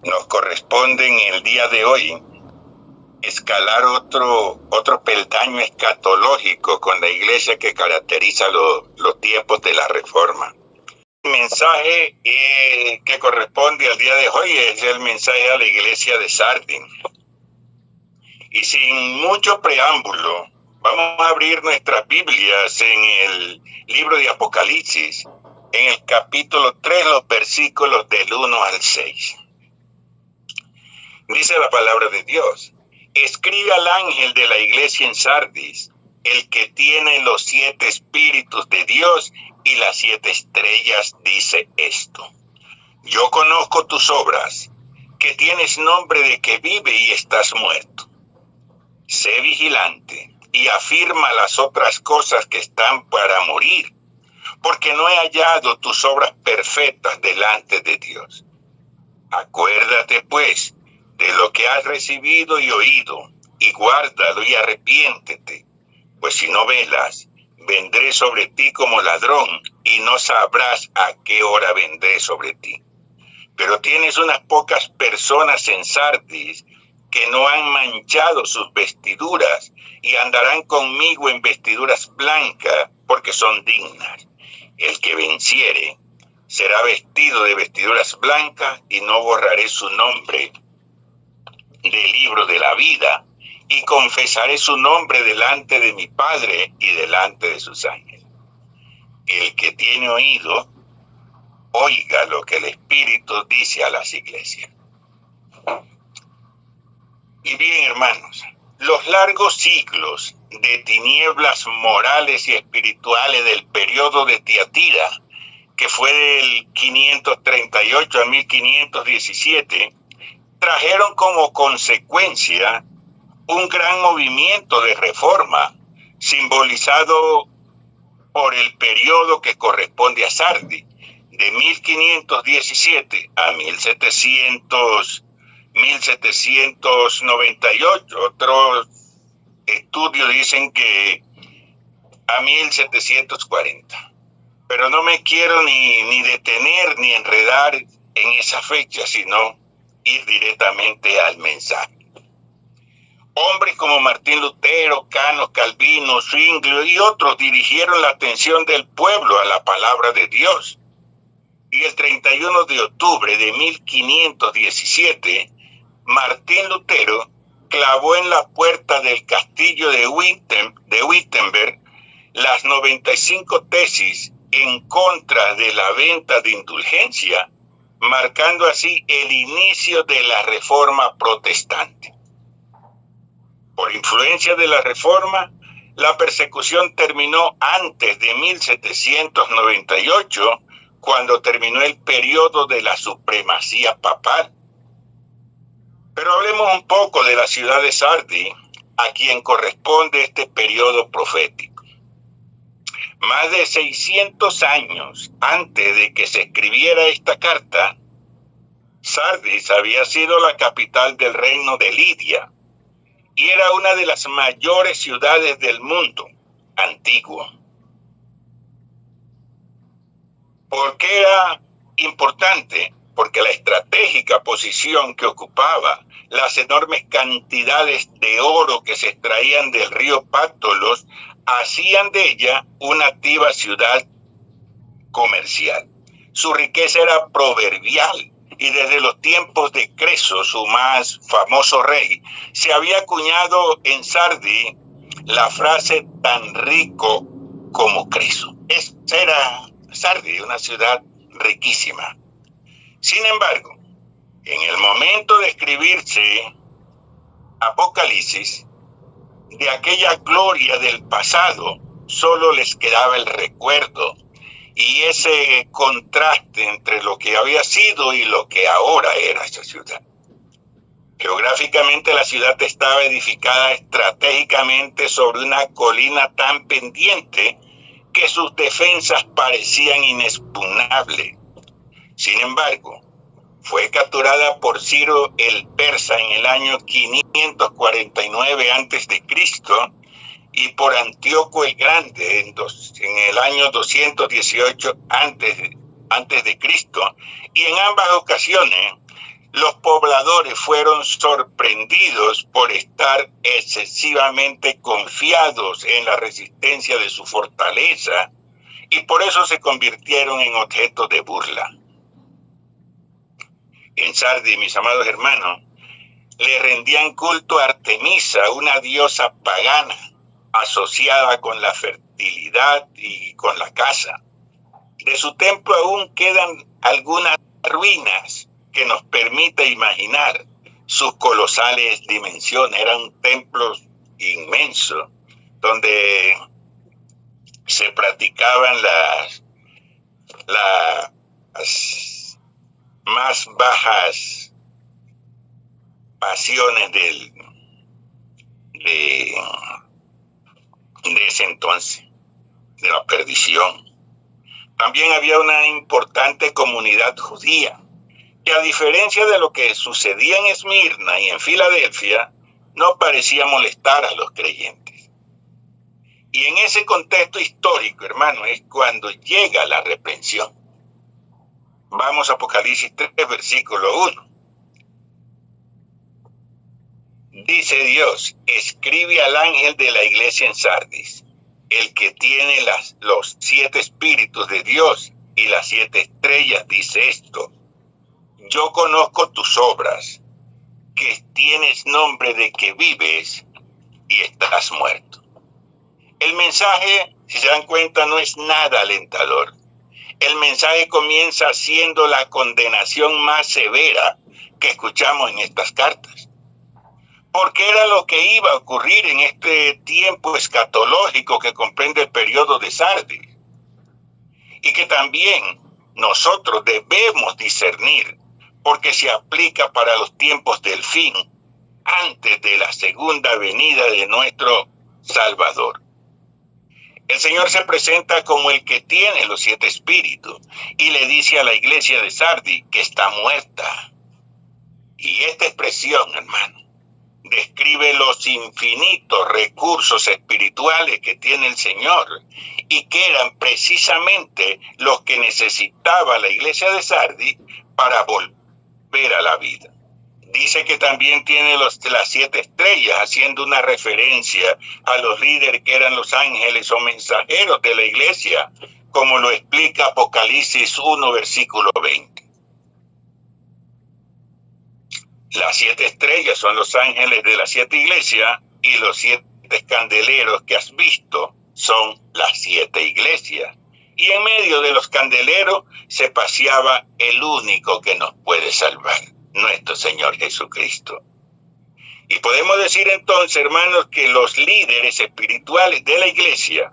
Nos corresponde en el día de hoy escalar otro peldaño escatológico con la iglesia que caracteriza los tiempos de la Reforma. El mensaje que corresponde al día de hoy es el mensaje a la iglesia de Sardis. Y sin mucho preámbulo, vamos a abrir nuestras Biblias en el libro de Apocalipsis, en el capítulo 3, los versículos del 1 al 6. Dice la palabra de Dios: escribe al ángel de la iglesia en Sardis, el que tiene los 7 espíritus de Dios y las 7 estrellas, dice esto: yo conozco tus obras, que tienes nombre de que vive y estás muerto. Sé vigilante y afirma las otras cosas que están para morir, porque no he hallado tus obras perfectas delante de Dios. Acuérdate, pues, de lo que has recibido y oído, y guárdalo y arrepiéntete, pues si no velas, vendré sobre ti como ladrón, y no sabrás a qué hora vendré sobre ti. Pero tienes unas pocas personas en Sardis que no han manchado sus vestiduras, y andarán conmigo en vestiduras blancas, porque son dignas. El que venciere será vestido de vestiduras blancas, y no borraré su nombre del libro de la vida, y confesaré su nombre delante de mi Padre y delante de sus ángeles. El que tiene oído, oiga lo que el Espíritu dice a las iglesias. Y bien, hermanos, los largos siglos de tinieblas morales y espirituales del periodo de Tiatira, que fue del 538 a 1517, trajeron como consecuencia un gran movimiento de reforma, simbolizado por el periodo que corresponde a Sardis, de 1517 a 1798. Otros estudios dicen que a 1740. Pero no me quiero ni detener ni enredar en esa fecha, sino ir directamente al mensaje. Hombres como Martín Lutero, Cano, Calvino, Zwinglio y otros dirigieron la atención del pueblo a la palabra de Dios. Y el 31 de octubre de 1517, Martín Lutero clavó en la puerta del castillo de Wittenberg las 95 tesis en contra de la venta de indulgencia, marcando así el inicio de la Reforma protestante. Por influencia de la Reforma, la persecución terminó antes de 1798, cuando terminó el periodo de la supremacía papal. Pero hablemos un poco de la ciudad de Sardis, a quien corresponde este periodo profético. Más de 600 años antes de que se escribiera esta carta, Sardis había sido la capital del reino de Lidia y era una de las mayores ciudades del mundo antiguo. ¿Por qué era importante? Porque la estratégica posición que ocupaba, las enormes cantidades de oro que se extraían del río Pátolos, hacían de ella una activa ciudad comercial. Su riqueza era proverbial, y desde los tiempos de Creso, su más famoso rey, se había acuñado en Sardis la frase tan rico como Creso. Esa era Sardis, una ciudad riquísima. Sin embargo, en el momento de escribirse Apocalipsis, de aquella gloria del pasado solo les quedaba el recuerdo y ese contraste entre lo que había sido y lo que ahora era esa ciudad. Geográficamente la ciudad estaba edificada estratégicamente sobre una colina tan pendiente que sus defensas parecían inexpugnables. Sin embargo, fue capturada por Ciro el Persa en el año 549 a.C. y por Antíoco el Grande en el año 218 antes de Cristo, y en ambas ocasiones Los pobladores fueron sorprendidos por estar excesivamente confiados en la resistencia de su fortaleza y por eso se convirtieron en objeto de burla. En Sardis, mis amados hermanos, le rendían culto a Artemisa, una diosa pagana asociada con la fertilidad y con la caza. De su templo aún quedan algunas ruinas que nos permite imaginar sus colosales dimensiones. Eran templos inmensos donde se practicaban las más bajas pasiones de ese entonces, de la perdición. También había una importante comunidad judía, que a diferencia de lo que sucedía en Esmirna y en Filadelfia, no parecía molestar a los creyentes. Y en ese contexto histórico, hermano, es cuando llega la reprensión. Vamos a Apocalipsis 3, versículo 1. Dice Dios: escribe al ángel de la iglesia en Sardis, el que tiene los 7 espíritus de Dios y las 7 estrellas, dice esto: yo conozco tus obras, que tienes nombre de que vives y estás muerto. El mensaje, si se dan cuenta, no es nada alentador. El mensaje comienza siendo la condenación más severa que escuchamos en estas cartas. Porque era lo que iba a ocurrir en este tiempo escatológico que comprende el periodo de Sardis. Y que también nosotros debemos discernir, porque se aplica para los tiempos del fin, antes de la segunda venida de nuestro Salvador. El Señor se presenta como el que tiene los 7 espíritus y le dice a la iglesia de Sardis que está muerta. Y esta expresión, hermano, describe los infinitos recursos espirituales que tiene el Señor y que eran precisamente los que necesitaba la iglesia de Sardis para volver a la vida. Dice que también tiene las 7 estrellas, haciendo una referencia a los líderes que eran los ángeles o mensajeros de la iglesia, como lo explica Apocalipsis 1, versículo 20. Las 7 estrellas son los ángeles de las 7 iglesias y los 7 candeleros que has visto son las 7 iglesias. Y en medio de los candeleros se paseaba el único que nos puede salvar, nuestro Señor Jesucristo. Y podemos decir entonces, hermanos, que los líderes espirituales de la iglesia,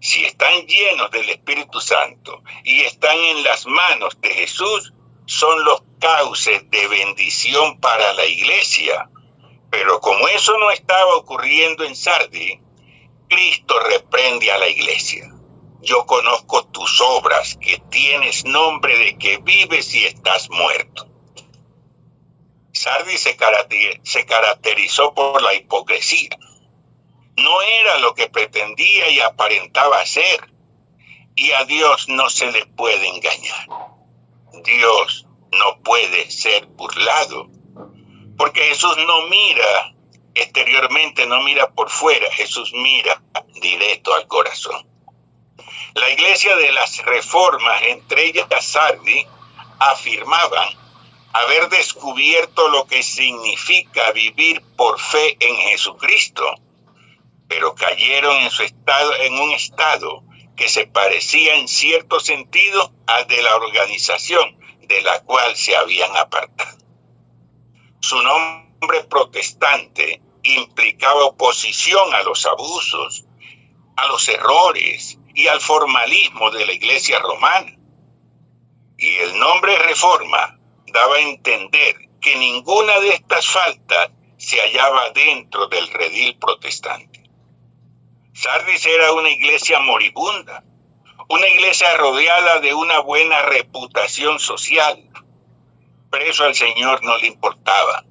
si están llenos del Espíritu Santo y están en las manos de Jesús, son los cauces de bendición para la iglesia. Pero como eso no estaba ocurriendo en Sardis, Cristo reprende a la iglesia. Yo conozco tus obras, que tienes nombre de que vives y estás muerto. Sardis se caracterizó por la hipocresía. No era lo que pretendía y aparentaba ser. Y a Dios no se le puede engañar. Dios no puede ser burlado. Porque Jesús no mira exteriormente, no mira por fuera. Jesús mira directo al corazón. La iglesia de las reformas, entre ellas Sardis, afirmaban haber descubierto lo que significa vivir por fe en Jesucristo, pero cayeron en un estado que se parecía en cierto sentido al de la organización de la cual se habían apartado. Su nombre protestante implicaba oposición a los abusos, a los errores y al formalismo de la iglesia romana. Y el nombre reforma daba a entender que ninguna de estas faltas se hallaba dentro del redil protestante. Sardis era una iglesia moribunda, una iglesia rodeada de una buena reputación social, pero eso al Señor no le importaba.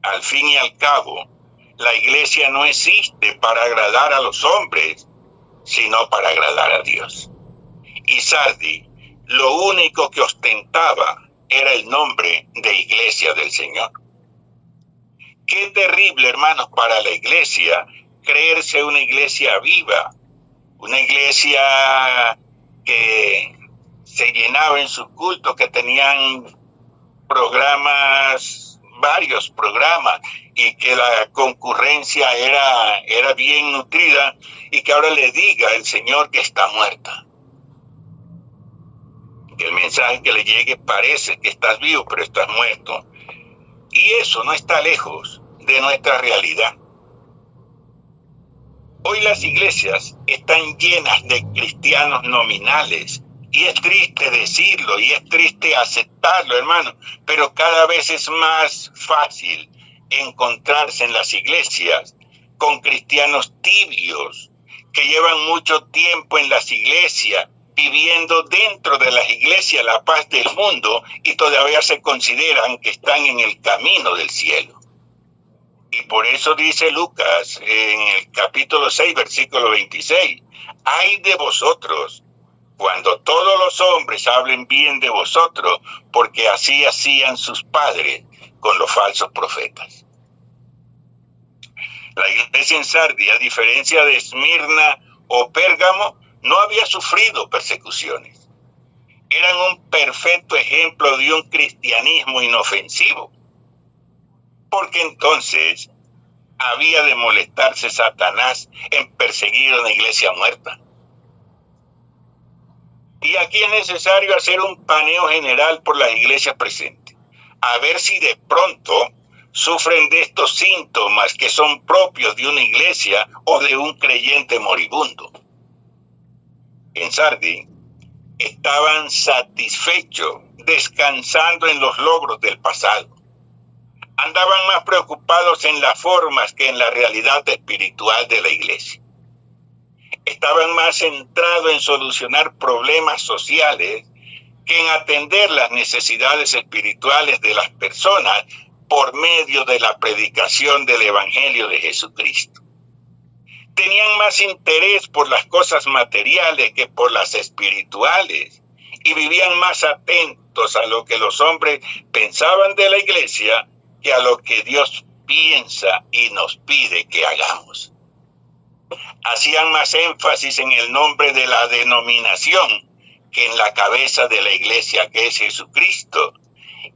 Al fin y al cabo, la iglesia no existe para agradar a los hombres, sino para agradar a Dios. Y Sardis lo único que ostentaba era el nombre de Iglesia del Señor. Qué terrible, hermanos, para la iglesia creerse una iglesia viva, una iglesia que se llenaba en sus cultos, que tenían programas, varios programas, y que la concurrencia era bien nutrida, y que ahora le diga el Señor que está muerta. Que el mensaje que le llegue parece que estás vivo, pero estás muerto. Y eso no está lejos de nuestra realidad. Hoy las iglesias están llenas de cristianos nominales, y es triste decirlo, y es triste aceptarlo, hermano, pero cada vez es más fácil encontrarse en las iglesias con cristianos tibios, que llevan mucho tiempo en las iglesias, viviendo dentro de las iglesias la paz del mundo, y todavía se consideran que están en el camino del cielo. Y por eso dice Lucas en el capítulo 6, versículo 26, ¡ay de vosotros, cuando todos los hombres hablen bien de vosotros, porque así hacían sus padres con los falsos profetas! La iglesia en Sardis, a diferencia de Esmirna o Pérgamo, no había sufrido persecuciones. Eran un perfecto ejemplo de un cristianismo inofensivo. Porque entonces había de molestarse Satanás en perseguir a una iglesia muerta. Y aquí es necesario hacer un paneo general por las iglesias presentes, a ver si de pronto sufren de estos síntomas que son propios de una iglesia o de un creyente moribundo. En Sardis estaban satisfechos, descansando en los logros del pasado. Andaban más preocupados en las formas que en la realidad espiritual de la iglesia. Estaban más centrados en solucionar problemas sociales que en atender las necesidades espirituales de las personas por medio de la predicación del Evangelio de Jesucristo. Tenían más interés por las cosas materiales que por las espirituales, y vivían más atentos a lo que los hombres pensaban de la iglesia que a lo que Dios piensa y nos pide que hagamos. Hacían más énfasis en el nombre de la denominación que en la cabeza de la iglesia, que es Jesucristo.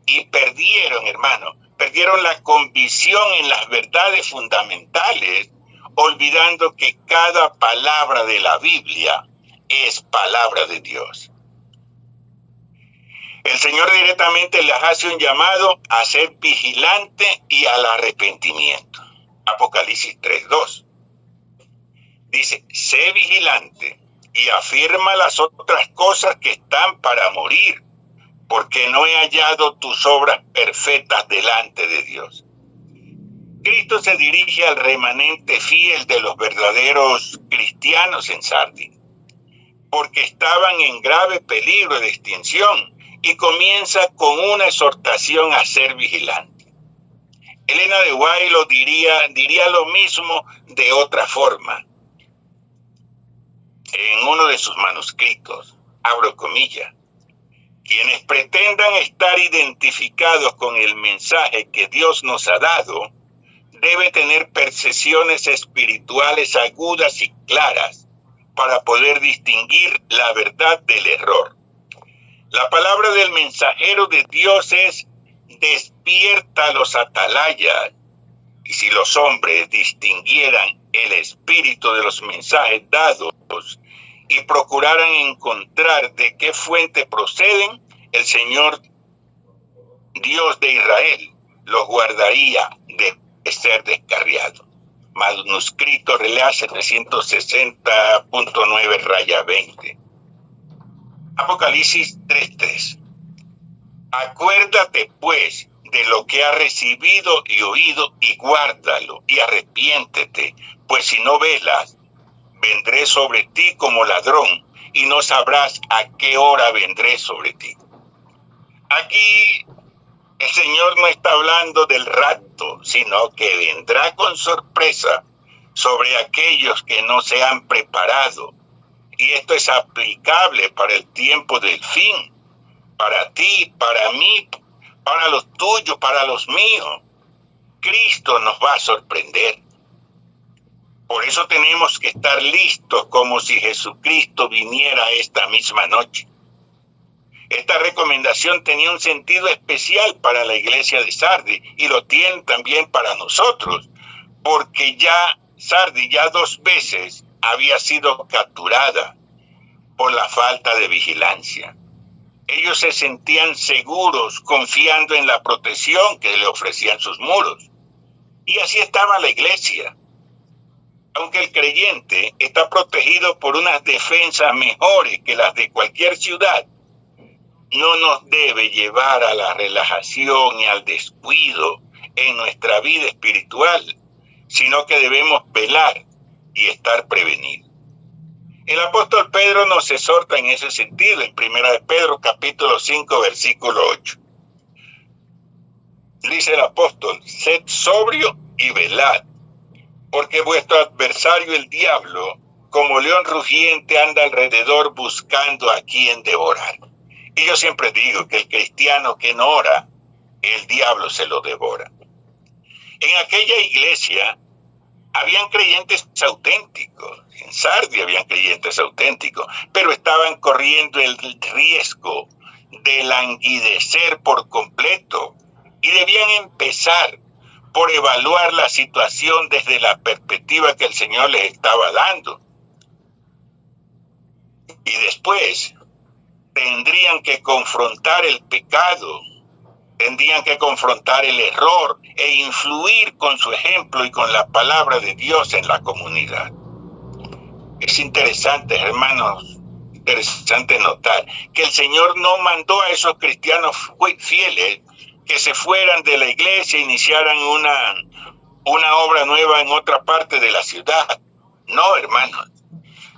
Y perdieron, hermano, perdieron la convicción en las verdades fundamentales, olvidando que cada palabra de la Biblia es palabra de Dios. El Señor directamente les hace un llamado a ser vigilante y al arrepentimiento. Apocalipsis 3:2. Dice, sé vigilante y afirma las otras cosas que están para morir, porque no he hallado tus obras perfectas delante de Dios. Cristo se dirige al remanente fiel de los verdaderos cristianos en Sardis, porque estaban en grave peligro de extinción, y comienza con una exhortación a ser vigilante. Elena de White lo diría lo mismo de otra forma. En uno de sus manuscritos, abro comillas, quienes pretendan estar identificados con el mensaje que Dios nos ha dado, debe tener percepciones espirituales agudas y claras para poder distinguir la verdad del error. La palabra del mensajero de Dios es: despierta a los atalayas. Y si los hombres distinguieran el espíritu de los mensajes dados y procuraran encontrar de qué fuente proceden, el Señor Dios de Israel los guardaría de ser descarriados. Manuscrito Relea 760.9-20. Apocalipsis 3:3. Acuérdate pues de lo que has recibido y oído, y guárdalo, y arrepiéntete, pues si no velas, vendré sobre ti como ladrón, y no sabrás a qué hora vendré sobre ti. Aquí el Señor no está hablando del rapto, sino que vendrá con sorpresa sobre aquellos que no se han preparado. Y esto es aplicable para el tiempo del fin, para ti, para mí, para los tuyos, para los míos. Cristo nos va a sorprender. Por eso tenemos que estar listos como si Jesucristo viniera esta misma noche. Esta recomendación tenía un sentido especial para la iglesia de Sardis y lo tiene también para nosotros, porque ya Sardis ya 2 veces había sido capturada por la falta de vigilancia. Ellos se sentían seguros confiando en la protección que le ofrecían sus muros. Y así estaba la iglesia. Aunque el creyente está protegido por unas defensas mejores que las de cualquier ciudad, no nos debe llevar a la relajación y al descuido en nuestra vida espiritual, sino que debemos velar y estar prevenidos. El apóstol Pedro nos exhorta en ese sentido, en 1 de Pedro capítulo 5, versículo 8. Dice el apóstol: sed sobrio y velad, porque vuestro adversario el diablo, como león rugiente, anda alrededor buscando a quien devorar. Y yo siempre digo que el cristiano que no ora, el diablo se lo devora. En aquella iglesia habían creyentes auténticos, en Sardis habían creyentes auténticos, pero estaban corriendo el riesgo de languidecer por completo y debían empezar por evaluar la situación desde la perspectiva que el Señor les estaba dando. Y después tendrían que confrontar el pecado, tendrían que confrontar el error e influir con su ejemplo y con la palabra de Dios en la comunidad. Es interesante, hermanos, interesante notar que el Señor no mandó a esos cristianos fieles que se fueran de la iglesia e iniciaran una obra nueva en otra parte de la ciudad. No, hermanos.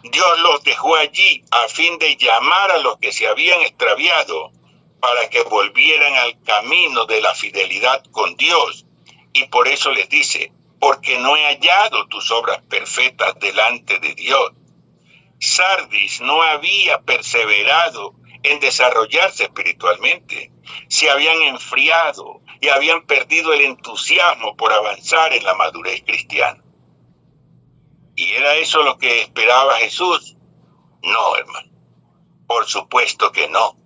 Dios los dejó allí a fin de llamar a los que se habían extraviado para que volvieran al camino de la fidelidad con Dios. Y por eso les dice: porque no he hallado tus obras perfectas delante de Dios. Sardis no había perseverado en desarrollarse espiritualmente. Se habían enfriado y habían perdido el entusiasmo por avanzar en la madurez cristiana. ¿Y era eso lo que esperaba Jesús? No, hermano. Por supuesto que no.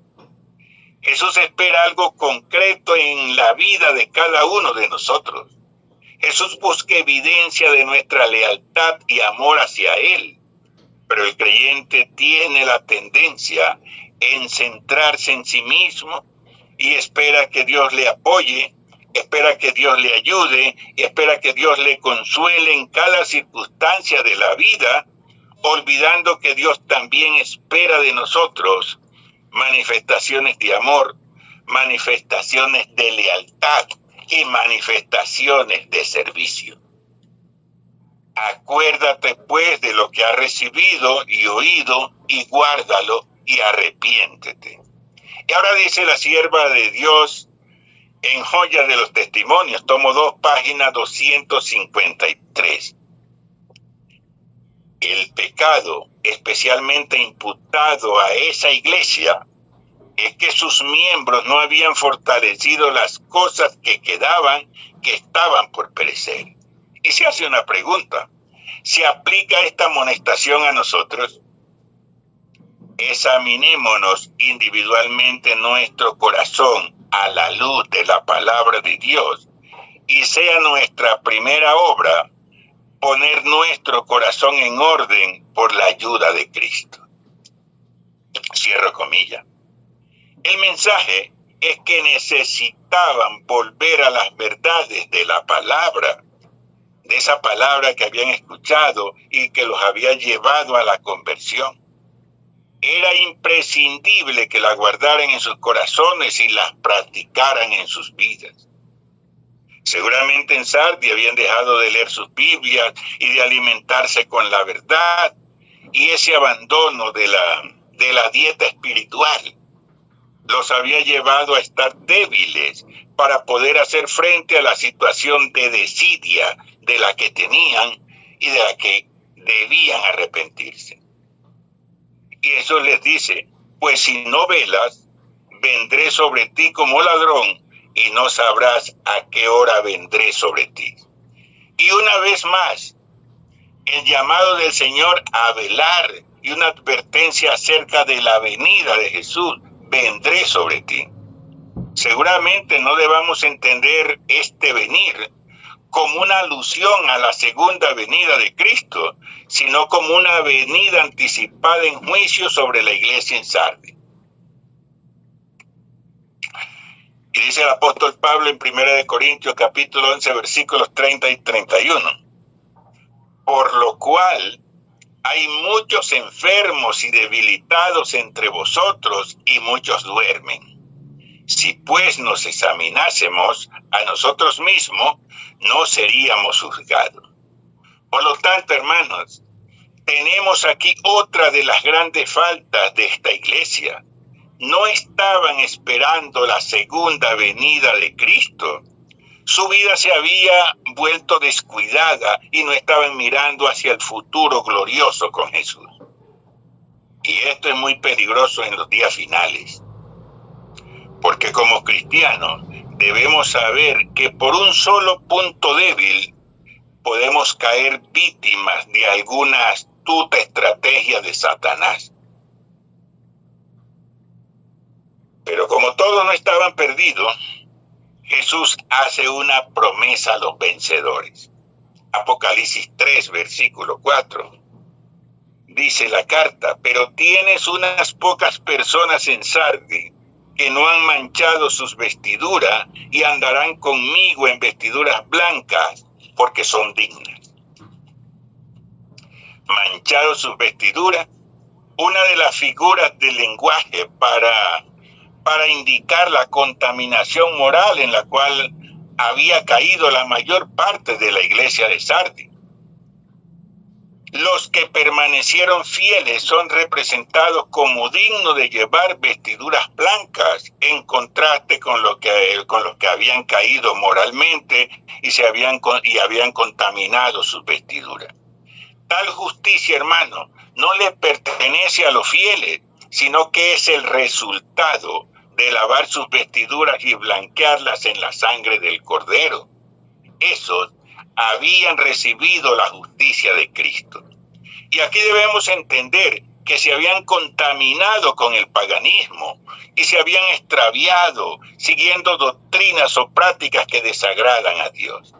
Jesús espera algo concreto en la vida de cada uno de nosotros. Jesús busca evidencia de nuestra lealtad y amor hacia Él. Pero el creyente tiene la tendencia en centrarse en sí mismo y espera que Dios le apoye, espera que Dios le ayude, espera que Dios le consuele en cada circunstancia de la vida, olvidando que Dios también espera de nosotros manifestaciones de amor, manifestaciones de lealtad y manifestaciones de servicio. Acuérdate pues de lo que has recibido y oído y guárdalo y arrepiéntete. Y ahora dice la sierva de Dios en Joyas de los Testimonios, tomo 2, página 253. El pecado especialmente imputado a esa iglesia es que sus miembros no habían fortalecido las cosas que quedaban, que estaban por perecer. Y se hace una pregunta: ¿se aplica esta amonestación a nosotros? Examinémonos individualmente nuestro corazón a la luz de la palabra de Dios y sea nuestra primera obra poner nuestro corazón en orden por la ayuda de Cristo. Cierro comillas. El mensaje es que necesitaban volver a las verdades de la palabra, de esa palabra que habían escuchado y que los había llevado a la conversión. Era imprescindible que la guardaran en sus corazones y las practicaran en sus vidas. Seguramente en Sardis habían dejado de leer sus Biblias y de alimentarse con la verdad, y ese abandono de la dieta espiritual los había llevado a estar débiles para poder hacer frente a la situación de desidia de la que tenían y de la que debían arrepentirse. Y eso les dice: pues si no velas, vendré sobre ti como ladrón, y no sabrás a qué hora vendré sobre ti. Y una vez más, el llamado del Señor a velar y una advertencia acerca de la venida de Jesús: vendré sobre ti. Seguramente no debamos entender este venir como una alusión a la segunda venida de Cristo, sino como una venida anticipada en juicio sobre la iglesia en Sardis. Y dice el apóstol Pablo en 1 Corintios capítulo 11 versículos 30 y 31. Por lo cual hay muchos enfermos y debilitados entre vosotros, y muchos duermen. Si pues nos examinásemos a nosotros mismos, no seríamos juzgados. Por lo tanto, hermanos, tenemos aquí otra de las grandes faltas de esta iglesia. No estaban esperando la segunda venida de Cristo. Su vida se había vuelto descuidada y no estaban mirando hacia el futuro glorioso con Jesús. Y esto es muy peligroso en los días finales, porque como cristianos debemos saber que por un solo punto débil podemos caer víctimas de alguna astuta estrategia de Satanás. Pero como todos no estaban perdidos, Jesús hace una promesa a los vencedores. Apocalipsis 3, versículo 4. Dice la carta: pero tienes unas pocas personas en Sardis que no han manchado sus vestiduras y andarán conmigo en vestiduras blancas, porque son dignas. Manchado sus vestiduras, una de las figuras del lenguaje para indicar la contaminación moral en la cual había caído la mayor parte de la iglesia de Sardis. Los que permanecieron fieles son representados como dignos de llevar vestiduras blancas, en contraste con los que habían caído moralmente y habían contaminado sus vestiduras. Tal justicia, hermano, no le pertenece a los fieles, sino que es el resultado de lavar sus vestiduras y blanquearlas en la sangre del Cordero. Esos habían recibido la justicia de Cristo. Y aquí debemos entender que se habían contaminado con el paganismo y se habían extraviado siguiendo doctrinas o prácticas que desagradan a Dios.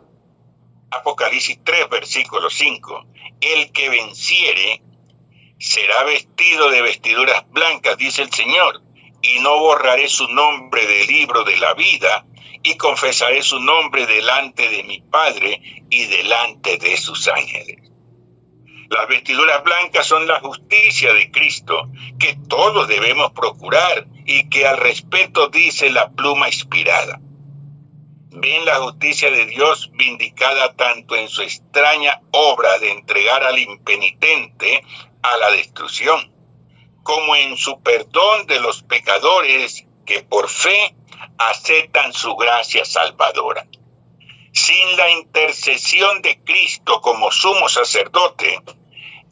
Apocalipsis 3, versículo 5. El que venciere será vestido de vestiduras blancas, dice el Señor, y no borraré su nombre del libro de la vida, y confesaré su nombre delante de mi Padre y delante de sus ángeles. Las vestiduras blancas son la justicia de Cristo, que todos debemos procurar y que al respecto dice la pluma inspirada. Ven la justicia de Dios vindicada tanto en su extraña obra de entregar al impenitente a la destrucción, como en su perdón de los pecadores que por fe aceptan su gracia salvadora. Sin la intercesión de Cristo como sumo sacerdote,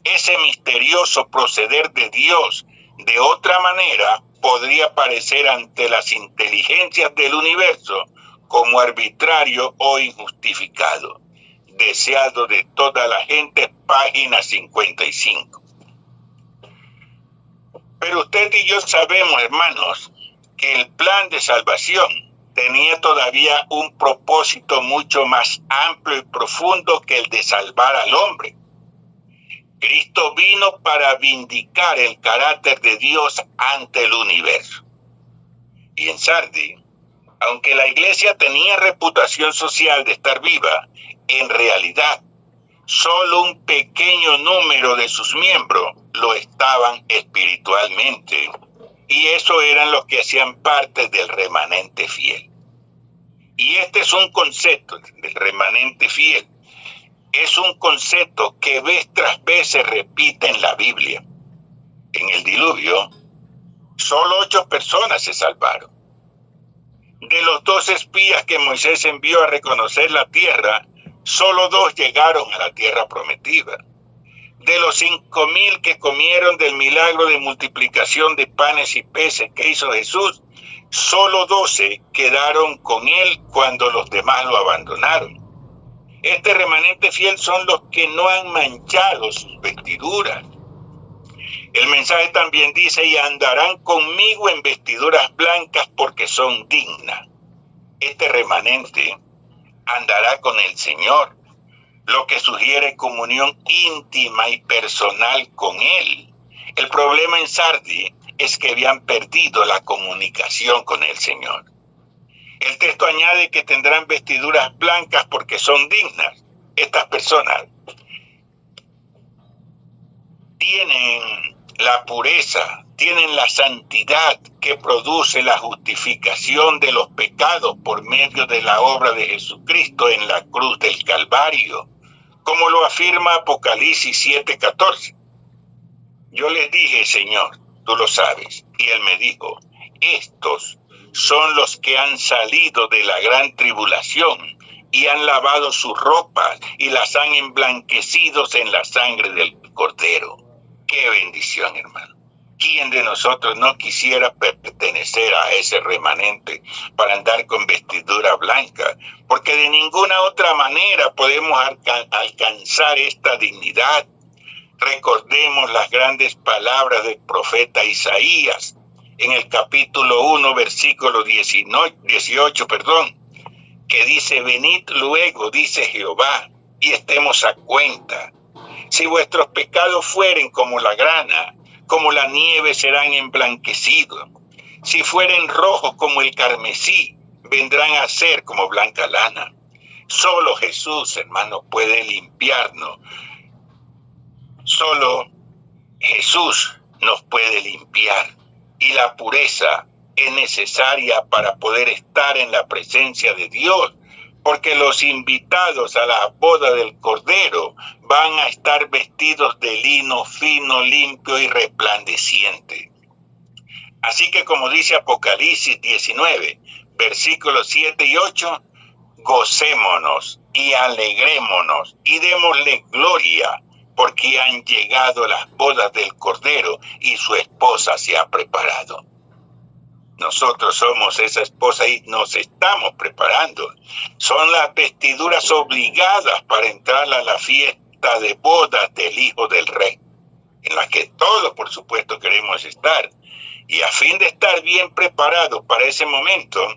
ese misterioso proceder de Dios de otra manera podría parecer ante las inteligencias del universo como arbitrario o injustificado. Deseado de toda la gente, página 55. Pero usted y yo sabemos, hermanos, que el plan de salvación tenía todavía un propósito mucho más amplio y profundo que el de salvar al hombre. Cristo vino para vindicar el carácter de Dios ante el universo. Y en Sardis, aunque la iglesia tenía reputación social de estar viva, en realidad solo un pequeño número de sus miembros lo estaban espiritualmente, y eso eran los que hacían parte del remanente fiel. Y este es un concepto del remanente fiel. Es un concepto que vez tras vez se repite en la Biblia. En el diluvio, solo 8 personas se salvaron. De los 2 espías que Moisés envió a reconocer la tierra, solo 2 llegaron a la tierra prometida. De los 5,000 que comieron del milagro de multiplicación de panes y peces que hizo Jesús, solo 12 quedaron con él cuando los demás lo abandonaron. Este remanente fiel son los que no han manchado sus vestiduras. El mensaje también dice, y andarán conmigo en vestiduras blancas porque son dignas. Este remanente andará con el Señor, lo que sugiere comunión íntima y personal con Él. El problema en Sardis es que habían perdido la comunicación con el Señor. El texto añade que tendrán vestiduras blancas porque son dignas. Estas personas tienen la pureza, tienen la santidad que produce la justificación de los pecados por medio de la obra de Jesucristo en la cruz del Calvario, como lo afirma Apocalipsis 7:14. Yo les dije, Señor, tú lo sabes, y Él me dijo, estos son los que han salido de la gran tribulación y han lavado sus ropas y las han emblanquecido en la sangre del Cordero. ¡Qué bendición, hermano! ¿Quién de nosotros no quisiera pertenecer a ese remanente para andar con vestidura blanca? Porque de ninguna otra manera podemos alcanzar esta dignidad. Recordemos las grandes palabras del profeta Isaías en el capítulo 1, versículo 18, que dice, venid luego, dice Jehová, y estemos a cuenta. Si vuestros pecados fueren como la grana, como la nieve serán emblanquecidos. Si fueren rojos como el carmesí, vendrán a ser como blanca lana. Solo Jesús, hermano, puede limpiarnos. Solo Jesús nos puede limpiar. Y la pureza es necesaria para poder estar en la presencia de Dios, porque los invitados a la boda del Cordero van a estar vestidos de lino fino, limpio y resplandeciente. Así que como dice Apocalipsis 19, versículos 7 y 8, gocémonos y alegrémonos y démosle gloria, porque han llegado las bodas del Cordero y su esposa se ha preparado. Nosotros somos esa esposa y nos estamos preparando. Son las vestiduras obligadas para entrar a la fiesta de bodas del Hijo del Rey, en la que todos, por supuesto, queremos estar. Y a fin de estar bien preparados para ese momento,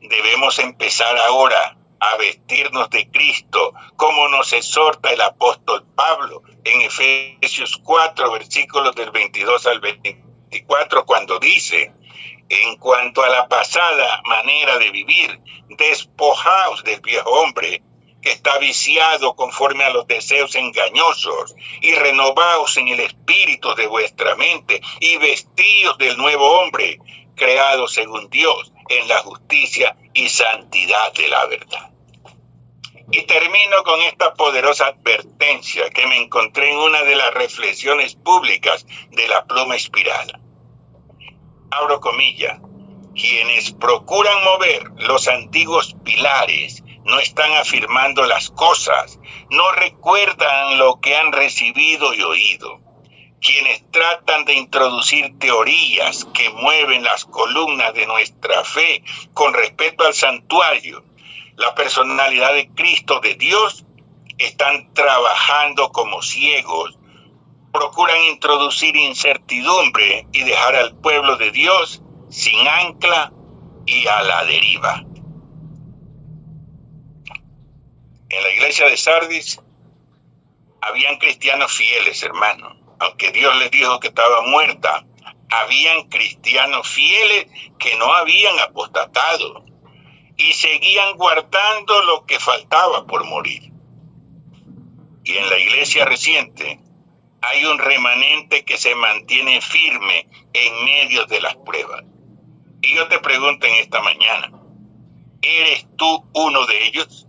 debemos empezar ahora a vestirnos de Cristo, como nos exhorta el apóstol Pablo en Efesios 4, versículos del 22 al 24, cuando dice, en cuanto a la pasada manera de vivir, despojaos del viejo hombre, que está viciado conforme a los deseos engañosos, y renovaos en el espíritu de vuestra mente, y vestíos del nuevo hombre, creado según Dios, en la justicia y santidad de la verdad. Y termino con esta poderosa advertencia que me encontré en una de las reflexiones públicas de la Pluma Inspirada. Abro comillas, quienes procuran mover los antiguos pilares no están afirmando las cosas, no recuerdan lo que han recibido y oído. Quienes tratan de introducir teorías que mueven las columnas de nuestra fe con respecto al santuario, la personalidad de Cristo, de Dios, están trabajando como ciegos, procuran introducir incertidumbre y dejar al pueblo de Dios sin ancla y a la deriva. En la iglesia de Sardis habían cristianos fieles, hermano. Aunque Dios les dijo que estaba muerta, habían cristianos fieles que no habían apostatado y seguían guardando lo que faltaba por morir. Y en la iglesia reciente hay un remanente que se mantiene firme en medio de las pruebas. Y yo te pregunto en esta mañana, ¿eres tú uno de ellos?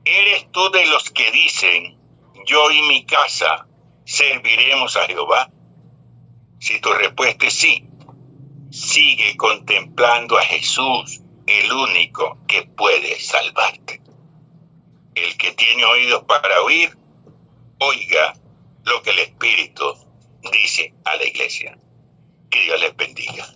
¿Eres tú de los que dicen, yo y mi casa serviremos a Jehová? Si tu respuesta es sí, sigue contemplando a Jesús, el único que puede salvarte. El que tiene oídos para oír, oiga lo que el Espíritu dice a la iglesia. Que Dios les bendiga.